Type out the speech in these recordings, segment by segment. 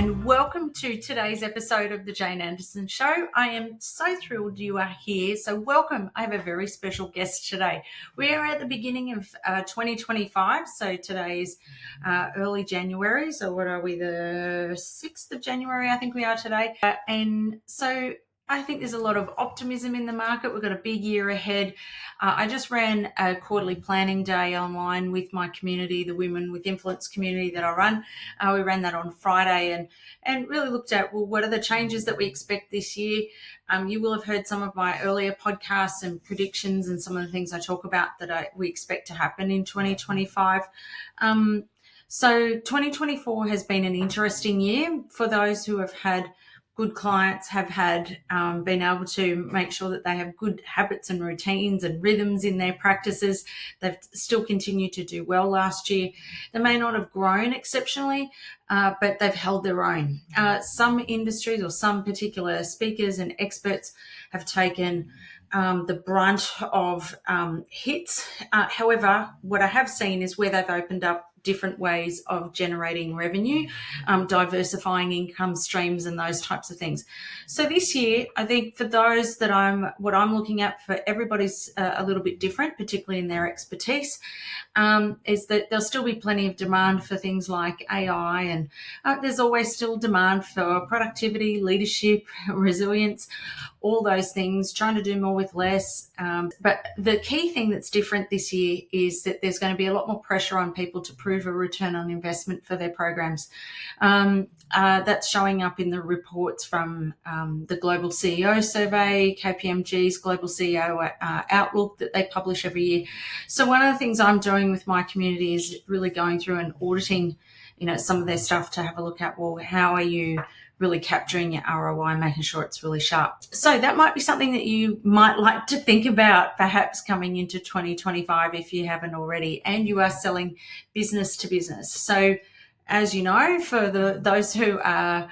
and welcome to today's episode of the Jane Anderson Show. I am so thrilled you are here. So welcome. I have a very special guest today. We are at the beginning of 2025. So today is early January. So what are we, the 6th of January, I think we are today. And so I think there's a lot of optimism in the market. We've got a big year ahead. I just ran a quarterly planning day online with my community, the Women with Influence community that I run. We ran that on Friday and really looked at, well, what are the changes that we expect this year? You will have heard some of my earlier podcasts and predictions and some of the things I talk about that we expect to happen in 2025. So 2024 has been an interesting year for those who have had good clients, have had been able to make sure that they have good habits and routines and rhythms in their practices. They've still continued to do well last year. They may not have grown exceptionally, but they've held their own. Some industries or some particular speakers and experts have taken the brunt of hits. However, what I have seen is where they've opened up different ways of generating revenue, diversifying income streams and those types of things. So this year, I think for those that what I'm looking at for everybody's a little bit different, particularly in their expertise, is that there'll still be plenty of demand for things like AI, and there's always still demand for productivity, leadership, resilience, all those things, trying to do more with less. But the key thing that's different this year is that there's going to be a lot more pressure on people to prove a return on investment for their programs. That's showing up in the reports from the Global CEO Survey, KPMG's Global CEO Outlook that they publish every year. So one of the things I'm doing with my community is really going through and auditing, some of their stuff to have a look at, well, how are you really capturing your ROI, making sure it's really sharp. So that might be something that you might like to think about perhaps coming into 2025 if you haven't already, and you are selling business to business. So as you know, for those who have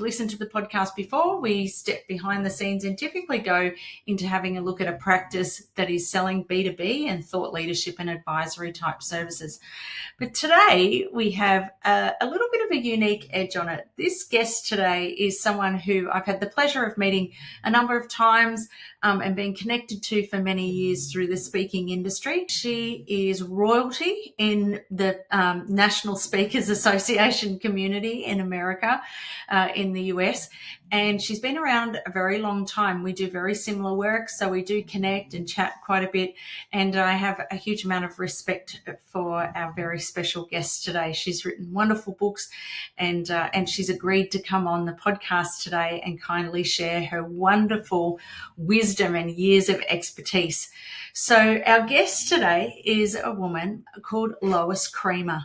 listened to the podcast before, we step behind the scenes and typically go into having a look at a practice that is selling B2B and thought leadership and advisory type services. But today we have a little bit of a unique edge on it. This guest today is someone who I've had the pleasure of meeting a number of times and being connected to for many years through the speaking industry. She is royalty in the National Speakers Association community in America, in the US, and she's been around a very long time. We do very similar work, so we do connect and chat quite a bit, and I have a huge amount of respect for our very special guest today. She's written wonderful books, and she's agreed to come on the podcast today and kindly share her wonderful wisdom and years of expertise. So our guest today is a woman called Lois Creamer.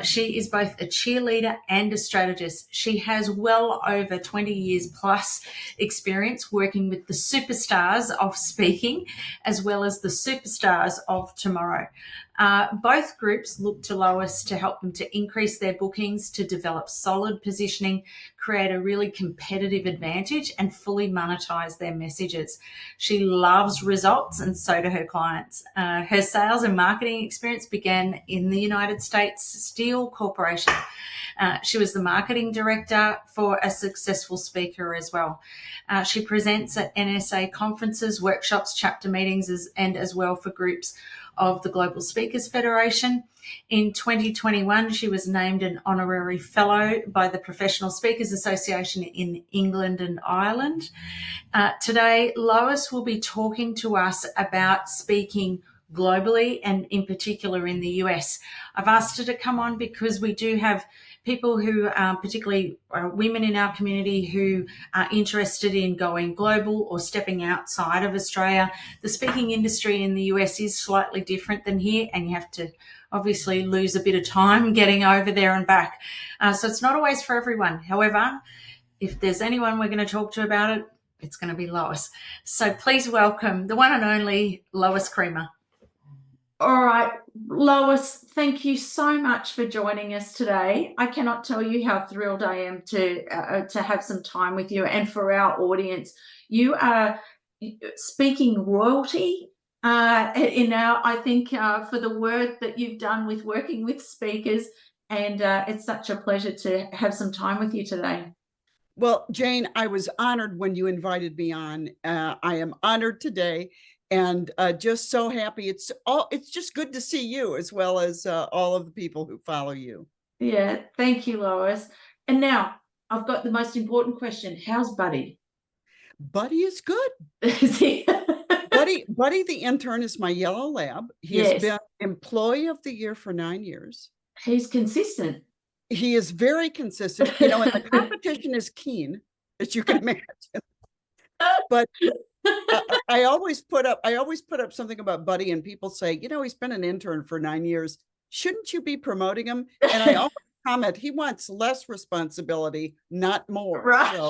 She is both a cheerleader and a strategist. She has well over 20 years plus experience working with the superstars of speaking as well as the superstars of tomorrow. Both groups look to Lois to help them to increase their bookings, to develop solid positioning, create a really competitive advantage, and fully monetize their messages. She loves results, and so do her clients. Her sales and marketing experience began in the United States Steel Corporation. She was the marketing director for a successful speaker as well. She presents at NSA conferences, workshops, chapter meetings, as well for groups of the Global Speakers Federation. In 2021, she was named an honorary fellow by the Professional Speakers Association in England and Ireland. Today, Lois will be talking to us about speaking globally and in particular in the US. I've asked her to come on because we do have people who are particularly women in our community who are interested in going global or stepping outside of Australia. The speaking industry in the US is slightly different than here, and you have to obviously lose a bit of time getting over there and back. So it's not always for everyone. However, if there's anyone we're going to talk to about it, it's going to be Lois. So please welcome the one and only Lois Creamer. All right, Lois, thank you so much for joining us today. I cannot tell you how thrilled I am to have some time with you, and for our audience. You are speaking royalty I think for the work that you've done with working with speakers And it's such a pleasure to have some time with you today. Well, Jane, I was honored when you invited me on. I am honored today, and just so happy. It's just good to see you as well as all of the people who follow you. Yeah, thank you, Lois. And now I've got the most important question. How's Buddy? Buddy is good. Is he- Buddy, the intern is my yellow lab. He has yes, been employee of the year for 9 years. he's consistent. He is very consistent, and the competition is keen, as you can imagine. But I always put up something about Buddy, and people say, he's been an intern for 9 years. Shouldn't you be promoting him? And I always comment, he wants less responsibility, not more. Right.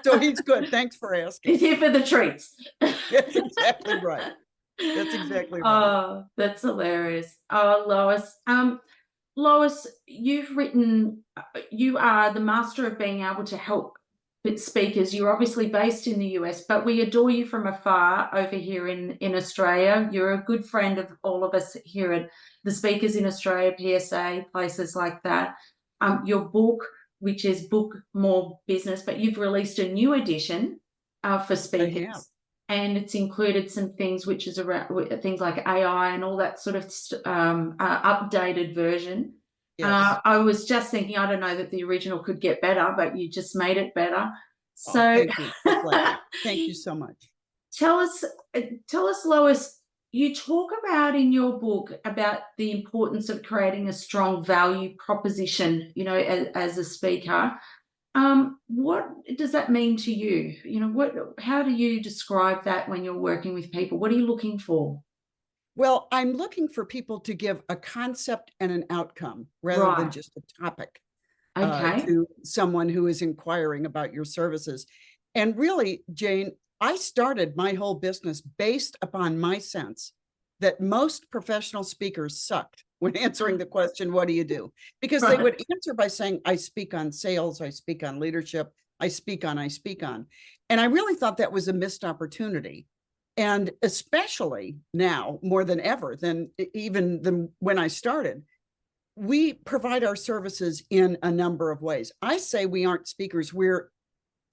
So he's good. Thanks for asking. He's here for the treats. That's exactly right. That's exactly right. Oh, that's hilarious. Oh, Lois. Lois, you've written, you are the master of being able to help speakers. You're obviously based in the US, but we adore you from afar over here in Australia. You're a good friend of all of us here at the Speakers in Australia, PSA, places like that. Your book, which is Book More Business, but you've released a new edition for speakers. And it's included some things which is around things like AI and all that sort of updated version. Yes. I was just thinking, I don't know that the original could get better, but you just made it better. So thank you. Thank you so much. Tell us, Lois, you talk about in your book about the importance of creating a strong value proposition, as a speaker. What does that mean to you? How do you describe that when you're working with people? What are you looking for? Well, I'm looking for people to give a concept and an outcome rather than just a topic to someone who is inquiring about your services. And really, Jane, I started my whole business based upon my sense that most professional speakers sucked when answering the question, what do you do? Because they would answer by saying, I speak on sales, I speak on leadership, I speak on. And I really thought that was a missed opportunity. And especially now, more than ever, than when I started, we provide our services in a number of ways. I say we aren't speakers, we're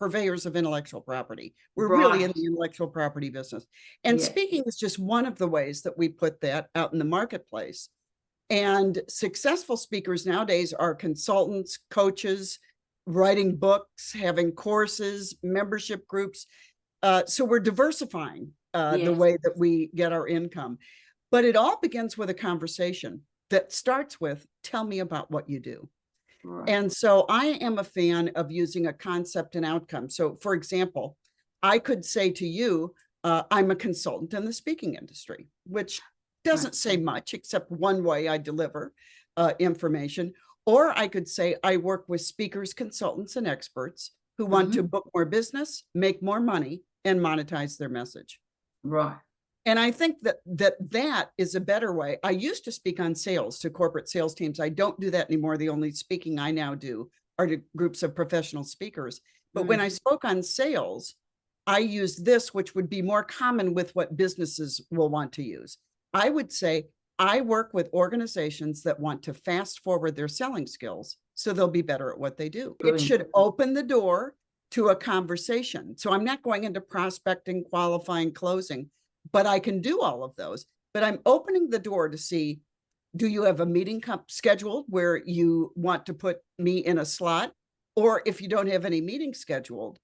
purveyors of intellectual property. We're really in the intellectual property business. And speaking is just one of the ways that we put that out in the marketplace. And successful speakers nowadays are consultants, coaches, writing books, having courses, membership groups. So we're diversifying the way that we get our income. But it all begins with a conversation that starts with, tell me about what you do. Right. And so I am a fan of using a concept and outcome. So for example, I could say to you, I'm a consultant in the speaking industry, which doesn't say much except one way I deliver information. Or I could say I work with speakers, consultants, and experts who want to book more business, make more money, and monetize their message. Right. And I think that is a better way. I used to speak on sales to corporate sales teams. I don't do that anymore. The only speaking I now do are to groups of professional speakers. But when I spoke on sales, I used this, which would be more common with what businesses will want to use. I would say, I work with organizations that want to fast forward their selling skills so they'll be better at what they do. Brilliant. It should open the door to a conversation. So I'm not going into prospecting, qualifying, closing, but I can do all of those. But I'm opening the door to see, do you have a meeting scheduled where you want to put me in a slot? Or if you don't have any meeting scheduled,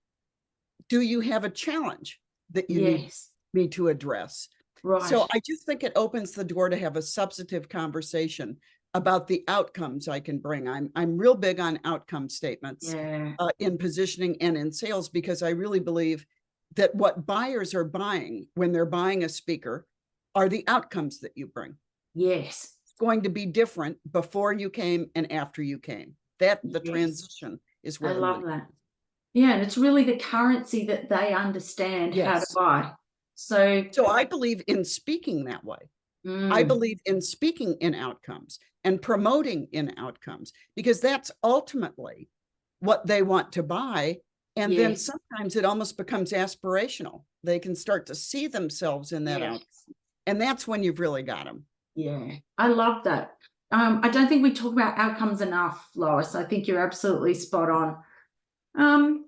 do you have a challenge that you need me to address? Right. So I just think it opens the door to have a substantive conversation about the outcomes I can bring. I'm real big on outcome statements in positioning and in sales, because I really believe that what buyers are buying when they're buying a speaker are the outcomes that you bring. Yes. It's going to be different before you came and after you came. The transition is where I love that. Yeah, and it's really the currency that they understand how to buy. So I believe in speaking that way. I believe in speaking in outcomes and promoting in outcomes, because that's ultimately what they want to buy. And then sometimes it almost becomes aspirational. They can start to see themselves in that outcome. And that's when you've really got them. Yeah, I love that. I don't think we talk about outcomes enough, Lois. I think you're absolutely spot on.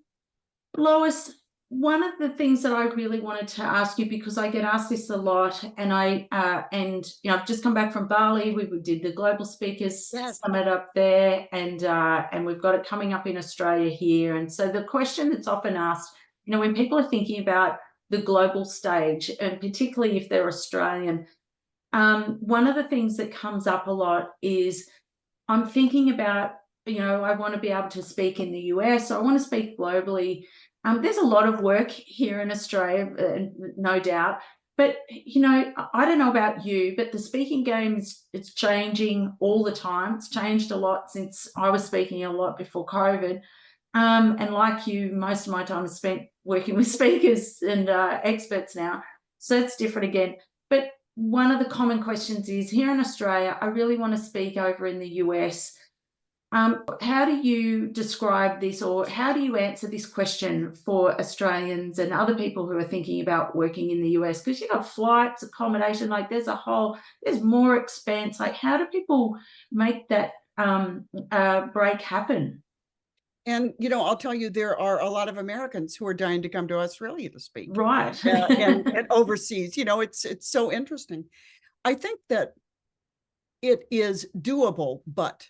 Lois, one of the things that I really wanted to ask you, because I get asked this a lot, and I've just come back from Bali. We did the Global Speakers Summit up there, and we've got it coming up in Australia here. And so the question that's often asked, when people are thinking about the global stage, and particularly if they're Australian, one of the things that comes up a lot is, I'm thinking about, I want to be able to speak in the US, I want to speak globally. There's a lot of work here in Australia, no doubt. But, I don't know about you, but the speaking game it's changing all the time. It's changed a lot since I was speaking a lot before COVID. And like you, most of my time is spent working with speakers and experts now. So it's different again. But one of the common questions is, here in Australia, I really want to speak over in the US. How do you describe this, or how do you answer this question for Australians and other people who are thinking about working in the US? Because you've got flights, accommodation, like there's more expense. Like, how do people make that break happen? And, I'll tell you, there are a lot of Americans who are dying to come to Australia to speak. Right. And overseas, it's so interesting. I think that it is doable, but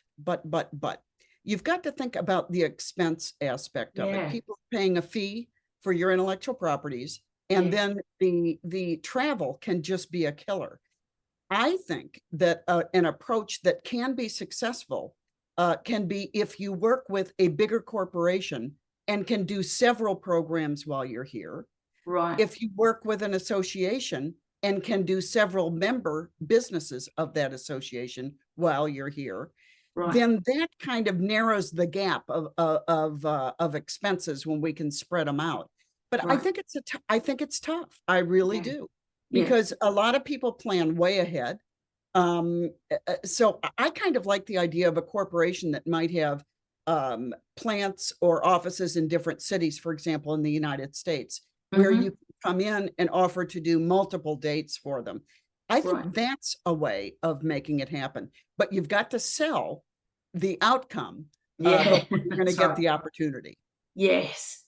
you've got to think about the expense aspect of it. People are paying a fee for your intellectual properties, and then the travel can just be a killer. I think that an approach that can be successful can be if you work with a bigger corporation and can do several programs while you're here. Right. If you work with an association and can do several member businesses of that association while you're here, then that kind of narrows the gap of expenses when we can spread them out. But I think it's tough. I really do, because a lot of people plan way ahead. So I kind of like the idea of a corporation that might have plants or offices in different cities, for example, in the United States, where you can come in and offer to do multiple dates for them. I think that's a way of making it happen, but you've got to sell the outcome before you're going to get the opportunity. Yes.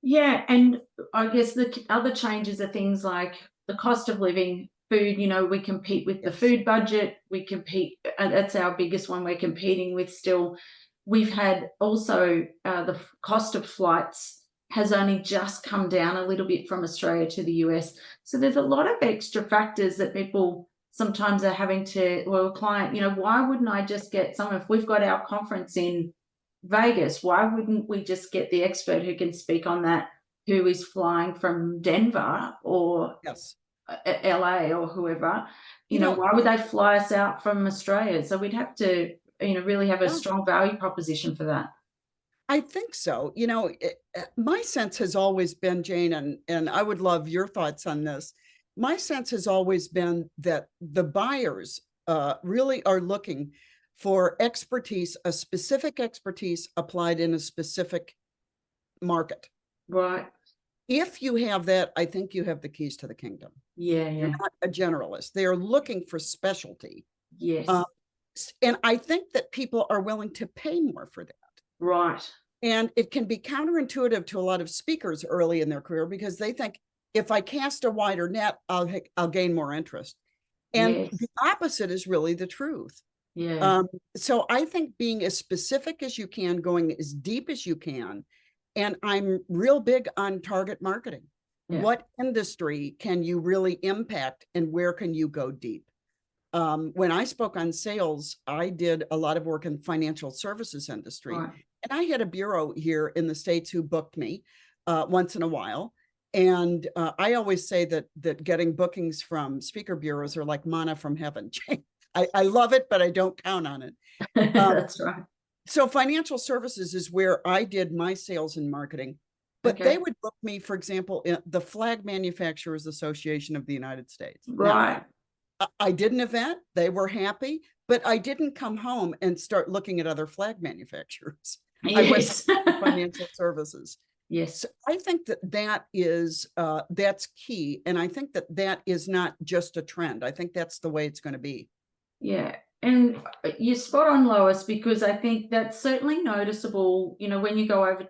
Yeah. And I guess the other changes are things like the cost of living, food. We compete with the food budget. We compete, that's our biggest one we're competing with still. We've had also the cost of flights has only just come down a little bit from Australia to the US. So there's a lot of extra factors that people sometimes are having to, well, client, why wouldn't I just get if we've got our conference in Vegas, why wouldn't we just get the expert who can speak on that, who is flying from Denver or LA or whoever? Why would they fly us out from Australia? So we'd have to, really have a strong value proposition for that. I think so. My sense has always been, Jane, and I would love your thoughts on this. My sense has always been that the buyers really are looking for expertise, a specific expertise applied in a specific market. Right. If you have that, I think you have the keys to the kingdom. You're not a generalist. They are looking for specialty. Yes. And I think that people are willing to pay more for that. Right. And it can be counterintuitive to a lot of speakers early in their career, because they think, if I cast a wider net, I'll gain more interest. And the opposite is really the truth. So I think being as specific as you can, going as deep as you can, and I'm real big on target marketing. What industry can you really impact, and where can you go deep? When I spoke on sales, I did a lot of work in the financial services industry. And I had a bureau here in the States who booked me once in a while. And I always say that getting bookings from speaker bureaus are like manna from heaven. I love it, but I don't count on it. That's right. So financial services is where I did my sales and marketing. But they would book me, for example, in the Flag Manufacturers Association of the United States. Right. Now, I did an event. They were happy, but I didn't come home and start looking at other flag manufacturers. I went to financial services. Yes. So I think that is that's key. And I think that is not just a trend. I think that's the way it's going to be. Yeah. And you're spot on, Lois, because I think that's certainly noticeable, when you go over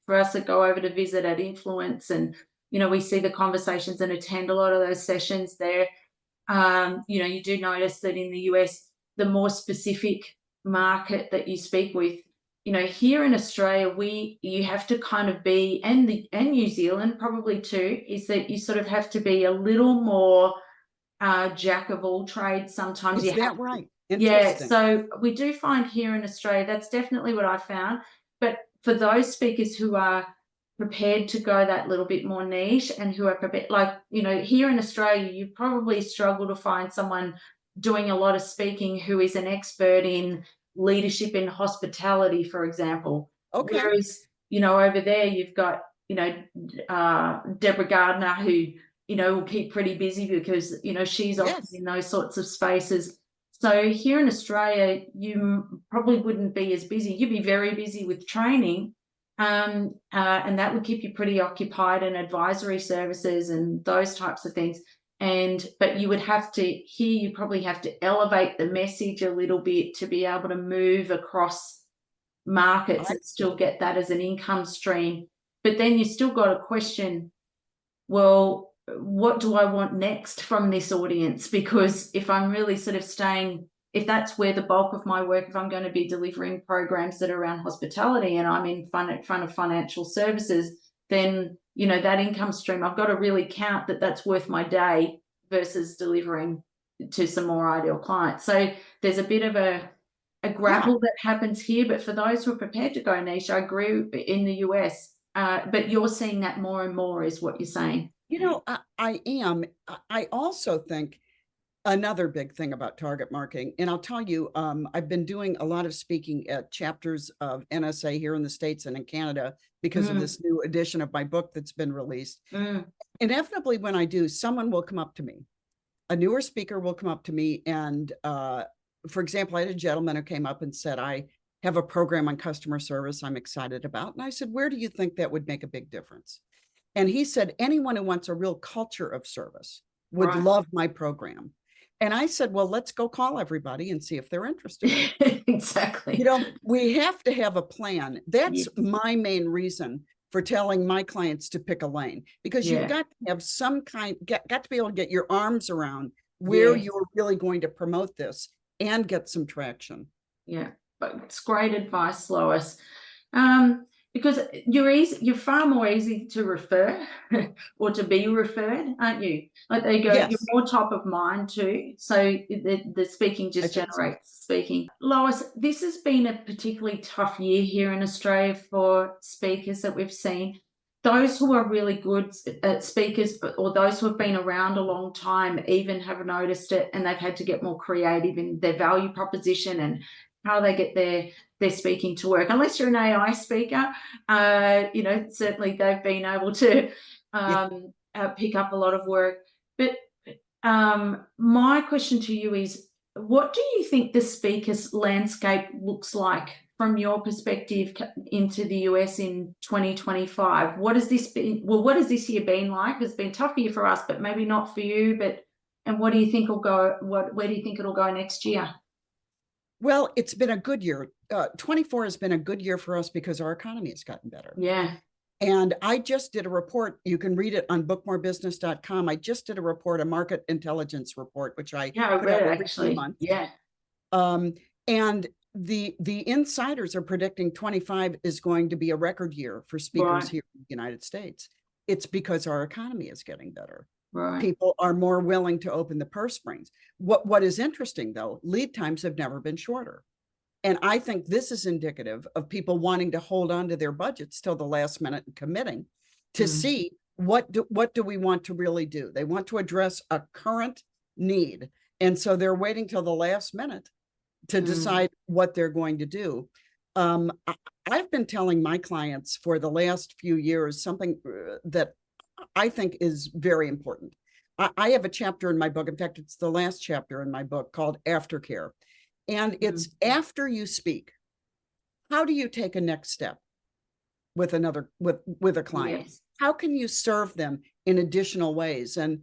for us that go over to visit at Influence, and, we see the conversations and attend a lot of those sessions there. You do notice that in the US, the more specific market that you speak with, here in Australia, you have to kind of be, and New Zealand probably too, is that you sort of have to be a little more jack of all trades. Sometimes Is that right? Yeah, so we do find here in Australia, that's definitely what I found. But for those speakers who are prepared to go that little bit more niche, and who are prepared, like, here in Australia, you probably struggle to find someone doing a lot of speaking who is an expert in leadership in hospitality, for example. Okay. Whereas, over there, you've got, Deborah Gardner, who, will keep pretty busy because, she's often in those sorts of spaces. So here in Australia, you probably wouldn't be as busy. You'd be very busy with training, and that would keep you pretty occupied, in advisory services and those types of things. But you would have to, here you probably have to elevate the message a little bit to be able to move across markets and still get that as an income stream. But then you still got to question, well, what do I want next from this audience? Because if I'm really sort of if that's where the bulk of my work, if I'm going to be delivering programs that are around hospitality and I'm in front of financial services, then, that income stream, I've got to really count that that's worth my day versus delivering to some more ideal clients. So there's a bit of a grapple that happens here. But for those who are prepared to go niche, I agree in the US. But you're seeing that more and more, is what you're saying. I am. I also think another big thing about target marketing, and I'll tell you, I've been doing a lot of speaking at chapters of NSA here in the States and in Canada because of this new edition of my book that's been released. Inevitably, when I do, someone will come up to me. A newer speaker will come up to me, and for example, I had a gentleman who came up and said, I have a program on customer service I'm excited about. And I said, where do you think that would make a big difference? And he said, anyone who wants a real culture of service would love my program. And I said, well, let's go call everybody and see if they're interested. Exactly. We have to have a plan. That's my main reason for telling my clients to pick a lane, because you've got to have some got to be able to get your arms around where you're really going to promote this and get some traction. Yeah, but it's great advice, Lois. Because you're far more easy to refer or to be referred, aren't you? Like they go, you're more top of mind too. So the speaking just generates speaking. Lois, this has been a particularly tough year here in Australia for speakers that we've seen. Those who are really good speakers, or those who have been around a long time, even have noticed it, and they've had to get more creative in their value proposition and how they get their speaking to work. Unless you're an AI speaker, certainly they've been able to pick up a lot of work. But my question to you is, what do you think the speakers landscape looks like from your perspective into the US in 2025? What has this been? Well, what has this year been like? It's been a tough year for us, but maybe not for you. And what do you think will go? Where do you think it'll go next year? Well, it's been a good year. 24 has been a good year for us because our economy has gotten better. Yeah. And I just did a report. You can read it on bookmorebusiness.com. I just did a report, a market intelligence report, which I put out every 2 months. Yeah. And the insiders are predicting 25 is going to be a record year for speakers here in the United States. It's because our economy is getting better. People are more willing to open the purse strings. What is interesting, though, lead times have never been shorter. And I think this is indicative of people wanting to hold on to their budgets till the last minute and committing to see what do we want to really do. They want to address a current need. And so they're waiting till the last minute to decide what they're going to do. I've been telling my clients for the last few years something that I think is very important. I have a chapter in my book. In fact, it's the last chapter in my book called Aftercare. And it's after you speak, how do you take a next step with a client? How can you serve them in additional ways? And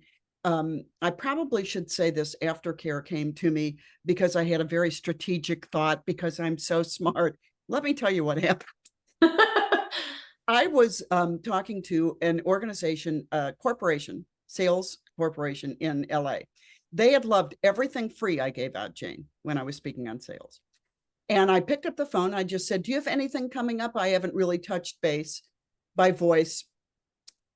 I probably should say this, aftercare came to me because I had a very strategic thought, because I'm so smart. Let me tell you what happened. I was talking to an organization, corporation, sales corporation in LA. They had loved everything free I gave out, Jane, when I was speaking on sales. And I picked up the phone. I just said, do you have anything coming up? I haven't really touched base by voice.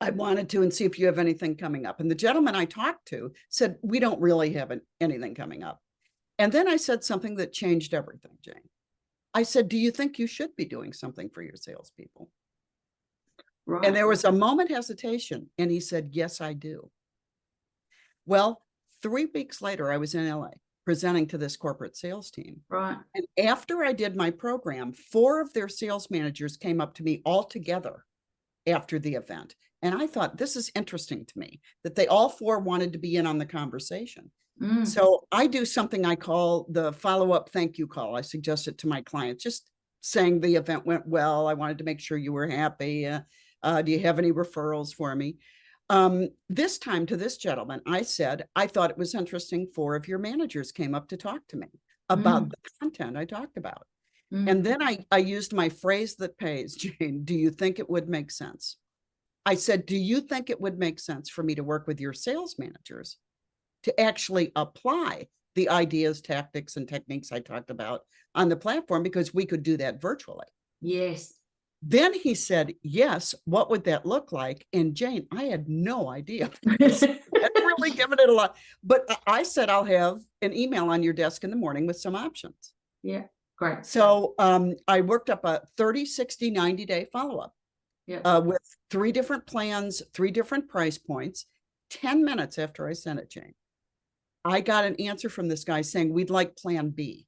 I wanted to, and see if you have anything coming up. And the gentleman I talked to said, we don't really have anything coming up. And then I said something that changed everything, Jane. I said, do you think you should be doing something for your salespeople? Right. And there was a moment hesitation, and he said, yes, I do. Well, 3 weeks later, I was in LA presenting to this corporate sales team. Right. And after I did my program, 4 of their sales managers came up to me all together after the event. And I thought, this is interesting to me, that they all 4 wanted to be in on the conversation. So I do something I call the follow-up thank you call. I suggest it to my clients, just saying the event went well. I wanted to make sure you were happy. Do you have any referrals for me? This time to this gentleman, I said, I thought it was interesting 4 of your managers came up to talk to me about the content I talked about. And then I used my phrase that pays, Jane, do you think it would make sense? I said, do you think it would make sense for me to work with your sales managers to actually apply the ideas, tactics, and techniques I talked about on the platform, because we could do that virtually? Yes. Then he said, yes, what would that look like? And Jane, I had no idea. I'd really given it a lot. But I said, I'll have an email on your desk in the morning with some options. Yeah, great. So I worked up a 30, 60, 90-day follow-up with 3 different plans, 3 different price points. 10 minutes after I sent it, Jane, I got an answer from this guy saying, we'd like plan B.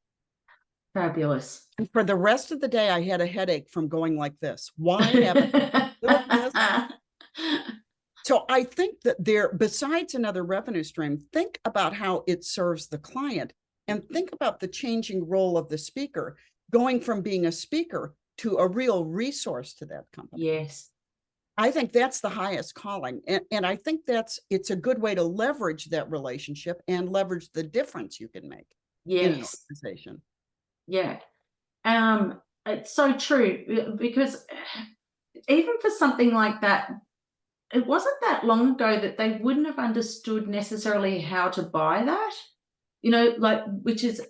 Fabulous. And for the rest of the day, I had a headache from going like this. Why haven't I done this? So I think that besides another revenue stream, think about how it serves the client, and think about the changing role of the speaker, going from being a speaker to a real resource to that company. Yes. I think that's the highest calling. And I think it's a good way to leverage that relationship and leverage the difference you can make in an organization. Yeah. It's so true, because even for something like that, it wasn't that long ago that they wouldn't have understood necessarily how to buy that, like, which is,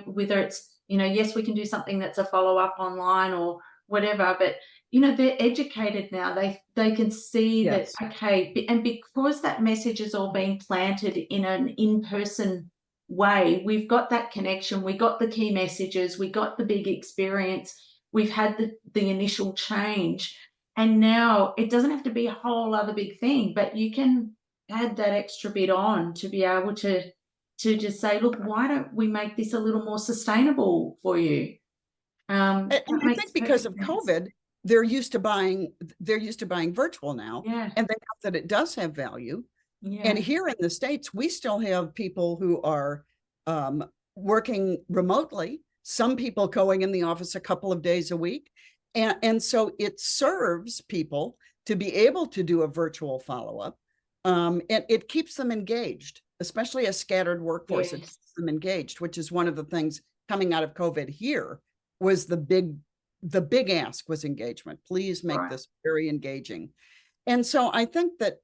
whether it's, yes, we can do something that's a follow-up online or whatever, but they're educated now. They can see that, okay, and because that message is all being planted in an in-person way, we've got that connection, we got the key messages, we got the big experience, we've had the initial change, and now it doesn't have to be a whole other big thing, but you can add that extra bit on to be able to just say, look, why don't we make this a little more sustainable for you? And I think because of COVID, they're used to buying virtual now, and they know that it does have value. And here in the States, we still have people who are working remotely, some people going in the office a couple of days a week. And so it serves people to be able to do a virtual follow-up. And it keeps them engaged, especially a scattered workforce. It keeps them engaged, which is one of the things coming out of COVID here was the big ask was engagement. Please make this very engaging. And so I think that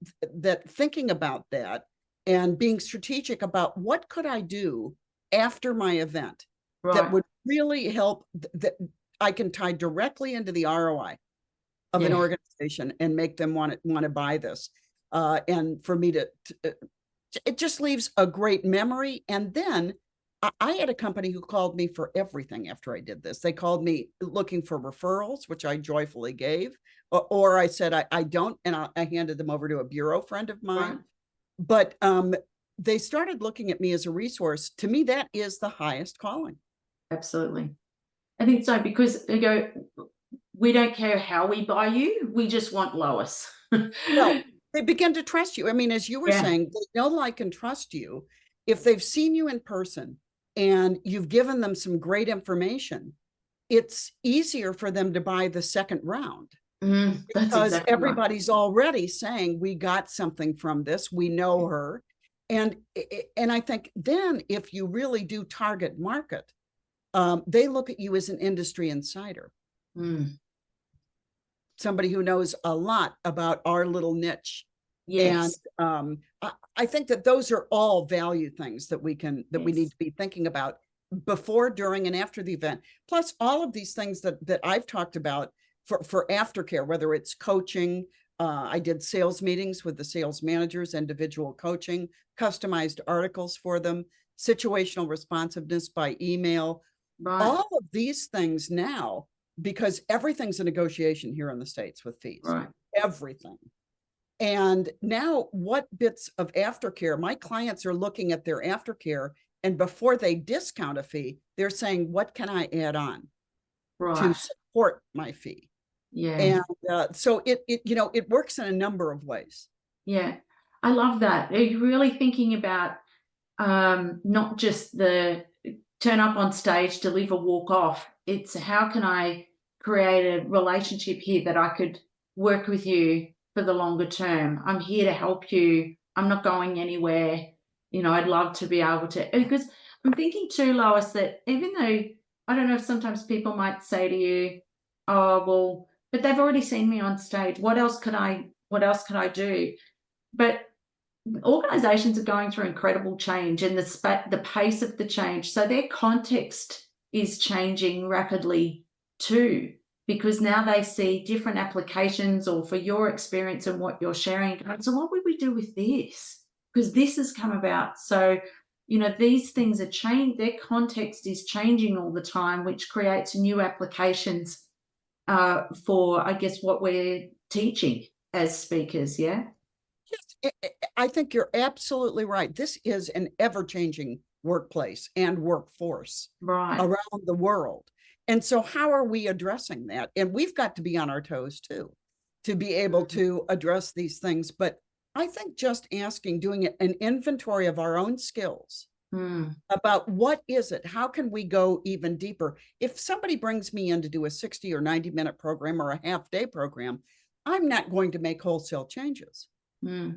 thinking about that and being strategic about what could I do after my event that would really help, that I can tie directly into the ROI of an organization and make them want to buy this. And for me it just leaves a great memory. And then I had a company who called me for everything after I did this. They called me looking for referrals, which I joyfully gave, or I said, I don't, and I handed them over to a bureau friend of mine. But they started looking at me as a resource. To me, that is the highest calling. Absolutely. I think so, because they go, we don't care how we buy you, we just want Lois. Well, they begin to trust you. I mean, as you were saying, they know, like, and trust you. If they've seen you in person and you've given them some great information, it's easier for them to buy the second round. Because everybody's already saying, we got something from this, we know her. And I think then if you really do target market, they look at you as an industry insider. Somebody who knows a lot about our little niche. Yes. And I think that those are all value things that we need to be thinking about before, during, and after the event. Plus all of these things that I've talked about for aftercare, whether it's coaching, I did sales meetings with the sales managers, individual coaching, customized articles for them, situational responsiveness by email, all of these things now, because everything's a negotiation here in the States with fees, everything. And now what bits of aftercare, my clients are looking at their aftercare, and before they discount a fee, they're saying, what can I add on to support my fee? And so it works in a number of ways. Yeah, I love that. Are you really thinking about not just the turn up on stage, deliver, walk off? It's how can I create a relationship here that I could work with you for the longer term? I'm here to help you. I'm not going anywhere. I'd love to be able to, because I'm thinking too, Lois, that even though I don't know if sometimes people might say to you, oh, well, but they've already seen me on stage. What else could I do? But organizations are going through incredible change, and the pace of the change. So their context is changing rapidly too, because now they see different applications, or for your experience and what you're sharing. So what would we do with this? Because this has come about. So, these things are changing. Their context is changing all the time, which creates new applications for, I guess, what we're teaching as speakers. Yeah. Yes, I think you're absolutely right. This is an ever-changing workplace and workforce around the world. And so how are we addressing that? And we've got to be on our toes too, to be able to address these things. But I think just doing an inventory of our own skills about what is it? How can we go even deeper? If somebody brings me in to do a 60 or 90-minute program or a half-day program, I'm not going to make wholesale changes.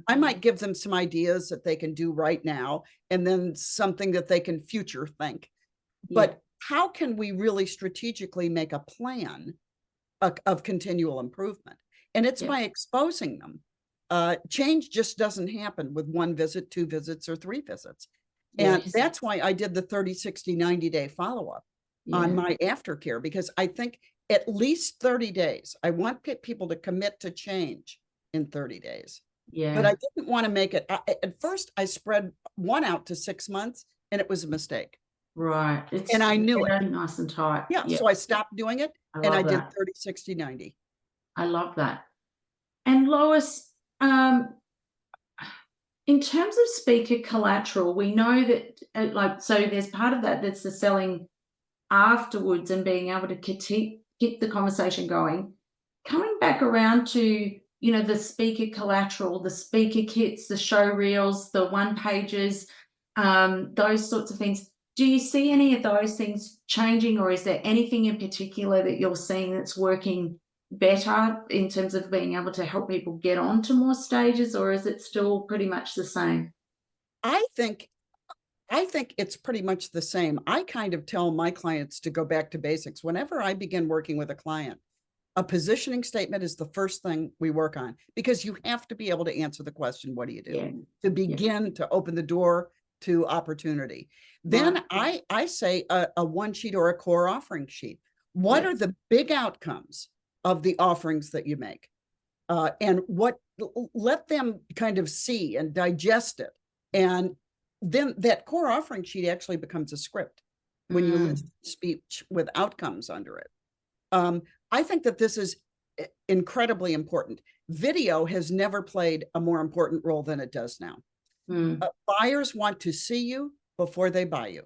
I might give them some ideas that they can do right now, and then something that they can future think. But how can we really strategically make a plan of continual improvement? And it's by exposing them. Change just doesn't happen with 1 visit, 2 visits, or 3 visits. And that's why I did the 30, 60, 90-day follow-up on my aftercare, because I think at least 30 days, I want people to commit to change in 30 days. But I didn't want to make it. At first, I spread one out to 6 months, and it was a mistake. And I knew it. Nice and tight. So I stopped doing it, and I did 30, 60, 90. I love that. And Lois, in terms of speaker collateral, we know that so there's part of that's the selling afterwards and being able to keep the conversation going. Coming back around to the speaker collateral, the speaker kits, the show reels, the one-pagers, those sorts of things. Do you see any of those things changing, or is there anything in particular that you're seeing that's working better in terms of being able to help people get onto more stages, or is it still pretty much the same? I think it's pretty much the same. I kind of tell my clients to go back to basics. Whenever I begin working with a client, a positioning statement is the first thing we work on, because you have to be able to answer the question, what do you do? To begin to open the door to opportunity. Then I say a one sheet or a core offering sheet. What are the big outcomes of the offerings that you make? And let them kind of see and digest it. And then that core offering sheet actually becomes a script when you list speech with outcomes under it. I think that this is incredibly important. Video has never played a more important role than it does now. Buyers want to see you before they buy you.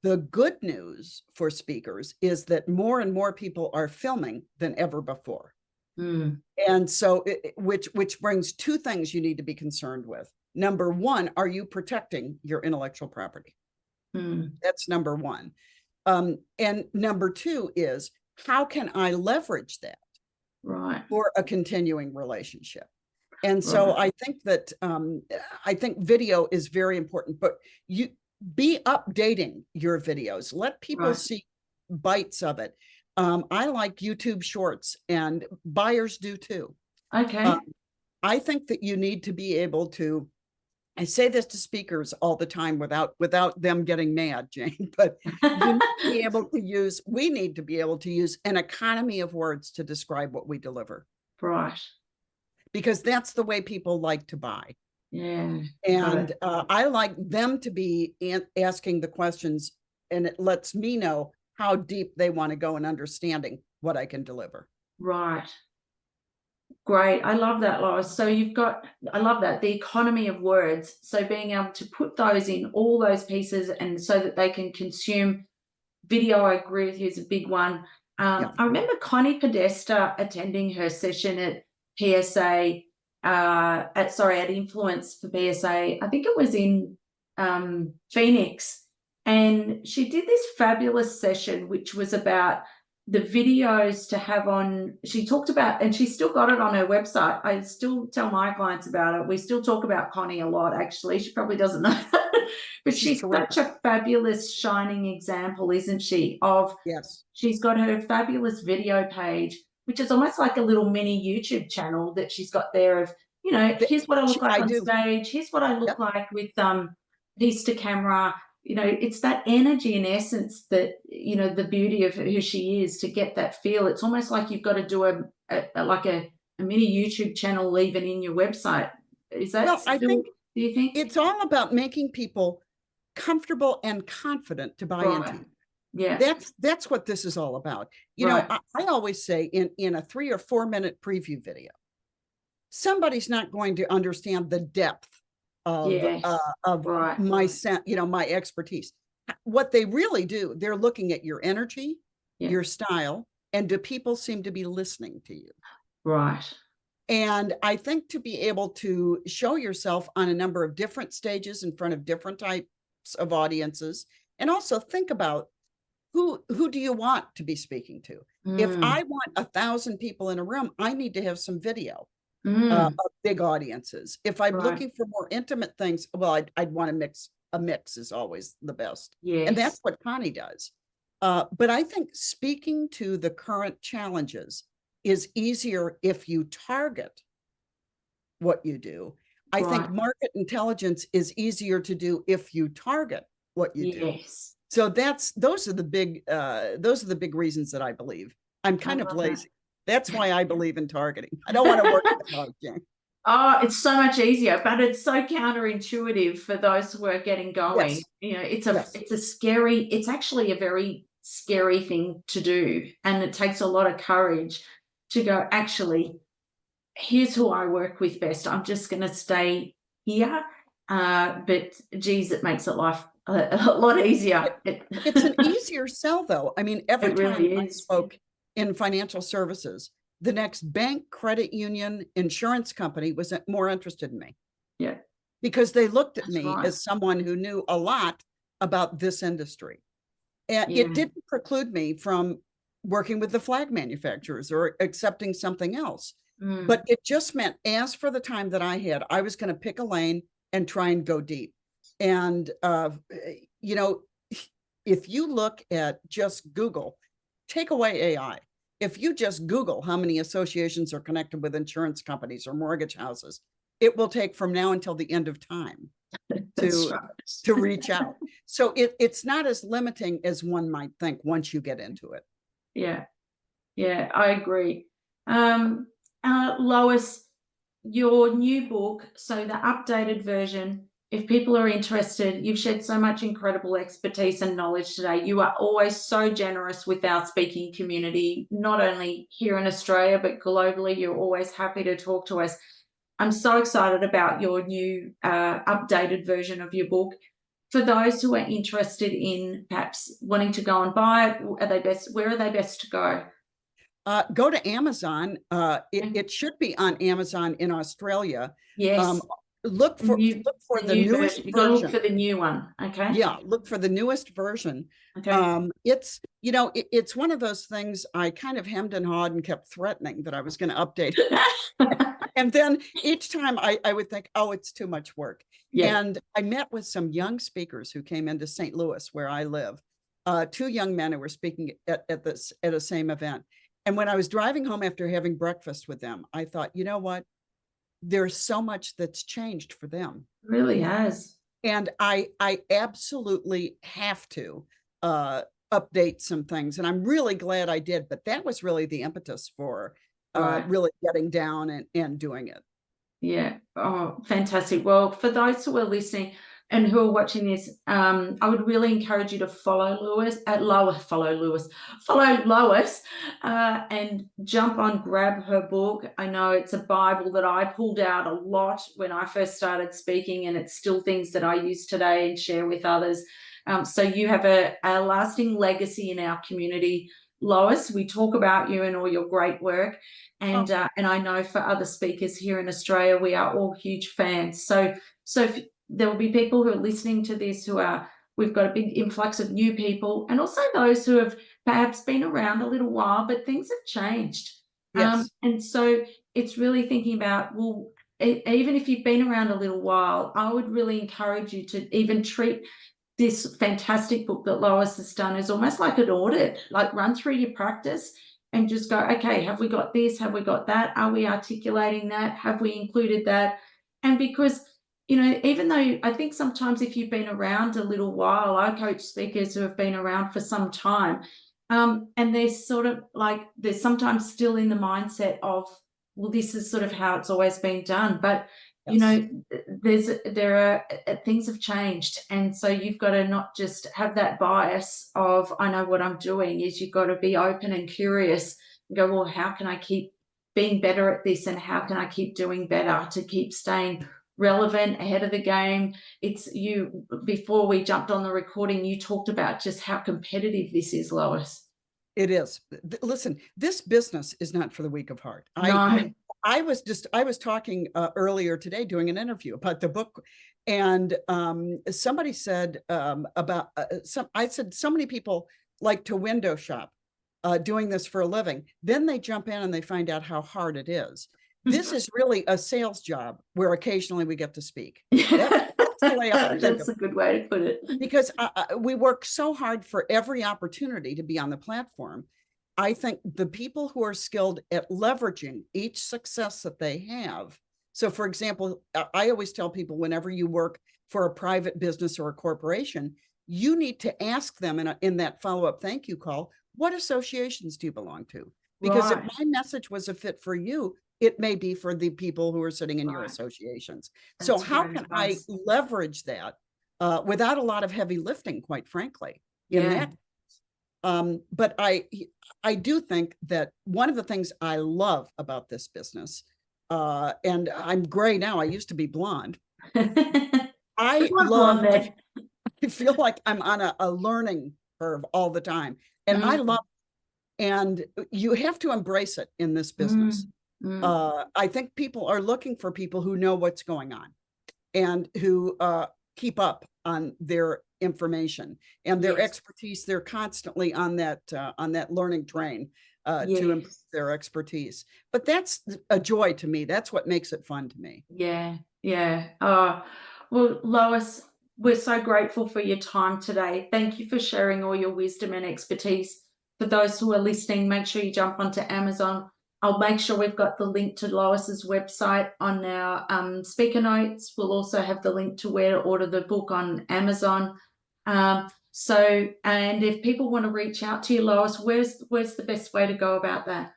The good news for speakers is that more and more people are filming than ever before. And so, which brings 2 things you need to be concerned with. Number 1, are you protecting your intellectual property? That's number 1. And number 2 is, how can I leverage that for a continuing relationship? And so I think that video is very important, but you be updating your videos. Let people see bites of it. I like YouTube shorts, and buyers do too. Okay. I think that you need to be able to, I say this to speakers all the time without them getting mad, Jane, but you need to be able to use, we need to be able to use an economy of words to describe what we deliver. Right. Because that's the way people like to buy. Yeah. And I like them to be asking the questions, and it lets me know how deep they want to go in understanding what I can deliver. Right. Great. I love that, Lois. So I love that, the economy of words. So being able to put those in all those pieces, and so that they can consume video, I agree with you, is a big one. I remember Connie Podesta attending her session at PSA, at Influence for PSA. I think it was in Phoenix. And she did this fabulous session, which was about the videos to have on. She talked about, and she's still got it on her website. I still tell my clients about it. We still talk about Connie a lot, actually. She probably doesn't know that. But she's such a fabulous shining example, isn't she? Of, yes, she's got her fabulous video page, which is almost like a little mini YouTube channel that she's got there of, here's what I look like on stage. Here's what I look like with piece to camera. It's that energy and essence that, the beauty of who she is, to get that feel. It's almost like you've got to do a mini YouTube channel even in your website. Is that, do you think? It's all about making people comfortable and confident to buy into. Yeah. That's what this is all about. I always say in a 3 or 4 minute preview video, somebody's not going to understand the depth of my expertise. What they really do, they're looking at your energy, your style, and do people seem to be listening to you? Right. And I think to be able to show yourself on a number of different stages in front of different types of audiences, and also think about who do you want to be speaking to? If I want 1,000 people in a room, I need to have some video of big audiences. If I'm looking for more intimate things, well, I'd want to mix. A mix is always the best. Yes. And that's what Connie does. But I think speaking to the current challenges is easier if you target what you do. I think market intelligence is easier to do if you target what you do. So those are the big reasons that I believe. I'm kind of lazy. That's why I believe in targeting. I don't want to work with the dog, Jane. Oh, it's so much easier, but it's so counterintuitive for those who are getting going. Yes. It's actually a very scary thing to do. And it takes a lot of courage to go, actually, here's who I work with best. I'm just going to stay here. But geez, it makes life a lot easier. It's an easier sell, though. I mean, every time I spoke in financial services, the next bank, credit union, insurance company was more interested in me. Yeah. Because they looked at me as someone who knew a lot about this industry. And it didn't preclude me from working with the flag manufacturers or accepting something else. But it just meant, as for the time that I had, I was going to pick a lane and try and go deep. And, if you look at just Google, take away AI. If you just Google how many associations are connected with insurance companies or mortgage houses, it will take from now until the end of time to reach out. So it's not as limiting as one might think once you get into it. Yeah, I agree. Lois, your new book, so the updated version, if people are interested, you've shared so much incredible expertise and knowledge today. You are always so generous with our speaking community, not only here in Australia, but globally. You're always happy to talk to us. I'm so excited about your new updated version of your book. For those who are interested in perhaps wanting to go and buy it, where are they best to go? Go to Amazon. It should be on Amazon in Australia. Yes. Look for the newest version. You got to look for the new one. Okay. Yeah, look for the newest version. Okay. It's one of those things I kind of hemmed and hawed and kept threatening that I was going to update it. And then each time I would think, oh, it's too much work. Yeah. And I met with some young speakers who came into St. Louis, where I live. 2 young men who were speaking at a same event. And when I was driving home after having breakfast with them, I thought, you know what? There's so much that's changed for them. It really has. And I absolutely have to update some things. And I'm really glad I did. But that was really the impetus for really getting down and doing it. Yeah. Oh, fantastic. Well, for those who are listening and who are watching this, I would really encourage you to follow Lois, and jump on, grab her book. I know it's a Bible that I pulled out a lot when I first started speaking, and it's still things that I use today and share with others. So you have a lasting legacy in our community, Lois. We talk about you and all your great work. And I know for other speakers here in Australia, we are all huge fans. So if there will be people who are listening to this we've got a big influx of new people, and also those who have perhaps been around a little while, but things have changed. Yes. And so it's really thinking about, well, even if you've been around a little while, I would really encourage you to even treat this fantastic book that Lois has done as almost like an audit, like run through your practice and just go, okay, have we got this? Have we got that? Are we articulating that? Have we included that? And because, even though I think sometimes if you've been around a little while, I coach speakers who have been around for some time, and they're sort of like, they're sometimes still in the mindset of, well, this is sort of how it's always been done. But Yes. there are things have changed, and so you've got to not just have that bias of, I know what I'm doing. Is you've got to be open and curious and go, well, how can I keep being better at this, and how can I keep doing better to keep staying relevant, ahead of the game? It's you. Before we jumped on the recording, you talked about just how competitive this is, Lois. It is. Listen, this business is not for the weak of heart. No. I was talking earlier today doing an interview about the book, and somebody said I said so many people like to window shop doing this for a living. Then they jump in and they find out how hard it is. This is really a sales job where occasionally we get to speak. That's the way I think That's a good way to put it. Because we work so hard for every opportunity to be on the platform. I think the people who are skilled at leveraging each success that they have. So, for example, I always tell people, whenever you work for a private business or a corporation, you need to ask them in that follow-up thank you call, what associations do you belong to? Because if my message was a fit for you, it may be for the people who are sitting in your associations. So how can I leverage that without a lot of heavy lifting, quite frankly, in that? But I do think that one of the things I love about this business, and I'm gray now, I used to be blonde. I feel like I'm on a learning curve all the time, and I love it. And you have to embrace it in this business. I think people are looking for people who know what's going on and who keep up on their information and their expertise. They're constantly on that learning train to improve their expertise. But that's a joy to me. That's what makes it fun to me. Yeah. Well, Lois, we're so grateful for your time today. Thank you for sharing all your wisdom and expertise. For those who are listening, make sure you jump onto Amazon. I'll make sure we've got the link to Lois's website on our speaker notes. We'll also have the link to where to order the book on Amazon. And if people want to reach out to you, Lois, where's the best way to go about that?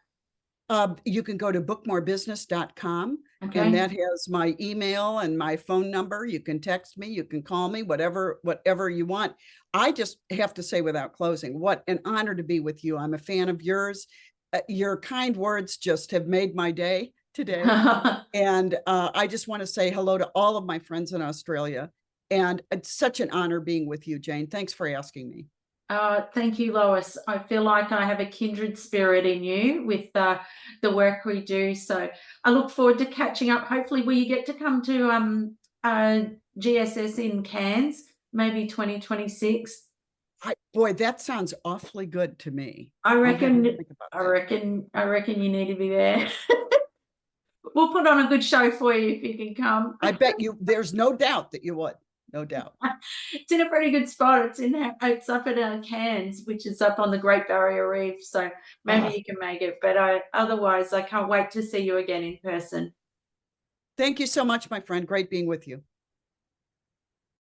You can go to bookmorebusiness.com, and that has my email and my phone number. You can text me, you can call me, whatever you want. I just have to say, without closing, what an honor to be with you. I'm a fan of yours. Your kind words just have made my day today. And I just want to say hello to all of my friends in Australia. And it's such an honor being with you, Jane. Thanks for asking me. Thank you, Lois. I feel like I have a kindred spirit in you with the work we do. So I look forward to catching up. Hopefully, will you get to come to GSS in Cairns, maybe 2026? Boy, that sounds awfully good to me. I reckon you need to be there. we'll put on a good show for you if you can come. I bet you, there's no doubt that you would. No doubt. It's in a pretty good spot. It's up at Cairns, which is up on the Great Barrier Reef. So maybe you can make it. But otherwise, I can't wait to see you again in person. Thank you so much, my friend. Great being with you.